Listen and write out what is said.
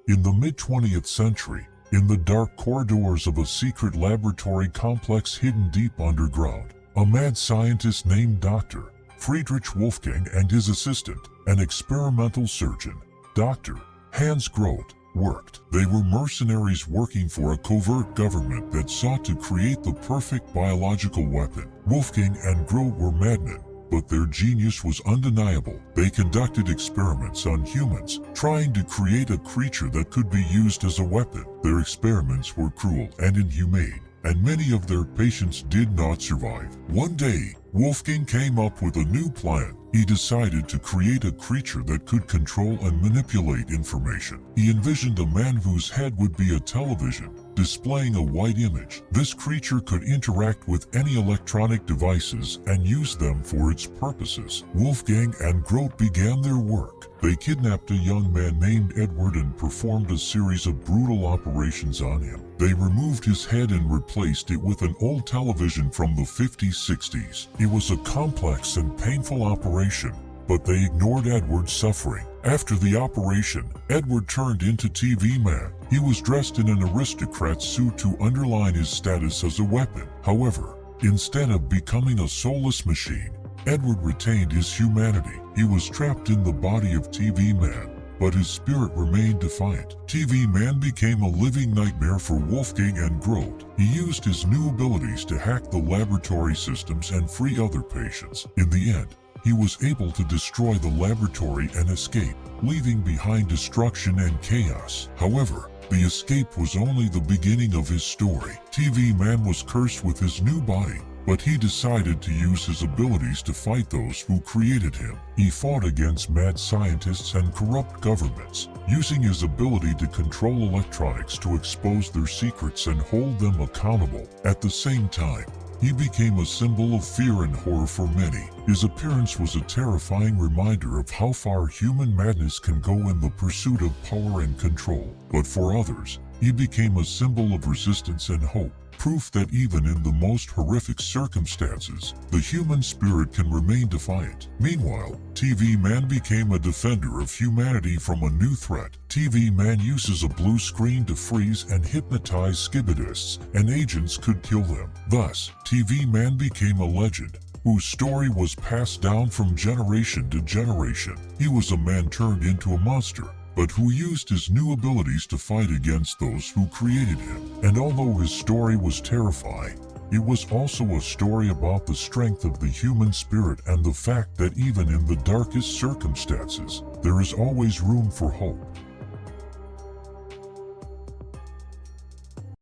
In the mid-20th century, in the dark corridors of a secret laboratory complex hidden deep underground, a mad scientist named Dr. Friedrich Wolfgang and his assistant, an experimental surgeon, Dr. Hans Groth, worked. They were mercenaries working for a covert government that sought to create the perfect biological weapon. Wolfgang and Groth were madmen, but their genius was undeniable. They conducted experiments on humans, trying to create a creature that could be used as a weapon. Their experiments were cruel and inhumane, and many of their patients did not survive. One day, Wolfgang came up with a new plan. He decided to create a creature that could control and manipulate information. He envisioned a man whose head would be a television, displaying a white image. This creature could interact with any electronic devices and use them for its purposes. Wolfgang and Groth began their work. They kidnapped a young man named Edward and performed a series of brutal operations on him. They removed his head and replaced it with an old television from the 50s-60s. It was a complex and painful operation, but they ignored Edward's suffering. After the operation, Edward turned into TV Man. He was dressed in an aristocrat's suit to underline his status as a weapon. However, instead of becoming a soulless machine, Edward retained his humanity. He was trapped in the body of TV Man, but his spirit remained defiant. TV Man became a living nightmare for Wolfgang and Groth. He used his new abilities to hack the laboratory systems and free other patients. In the end, he was able to destroy the laboratory and escape, leaving behind destruction and chaos. However, the escape was only the beginning of his story. TV Man was cursed with his new body, but he decided to use his abilities to fight those who created him. He fought against mad scientists and corrupt governments, using his ability to control electronics to expose their secrets and hold them accountable. At the same time, he became a symbol of fear and horror for many. His appearance was a terrifying reminder of how far human madness can go in the pursuit of power and control. But for others, he became a symbol of resistance and hope. Proof that even in the most horrific circumstances, the human spirit can remain defiant. Meanwhile, TV Man became a defender of humanity from a new threat. TV Man uses a blue screen to freeze and hypnotize Skibidists, and agents could kill them. Thus, TV Man became a legend, whose story was passed down from generation to generation. He was a man turned into a monster, but who used his new abilities to fight against those who created him. And although his story was terrifying, it was also a story about the strength of the human spirit and the fact that even in the darkest circumstances, there is always room for hope.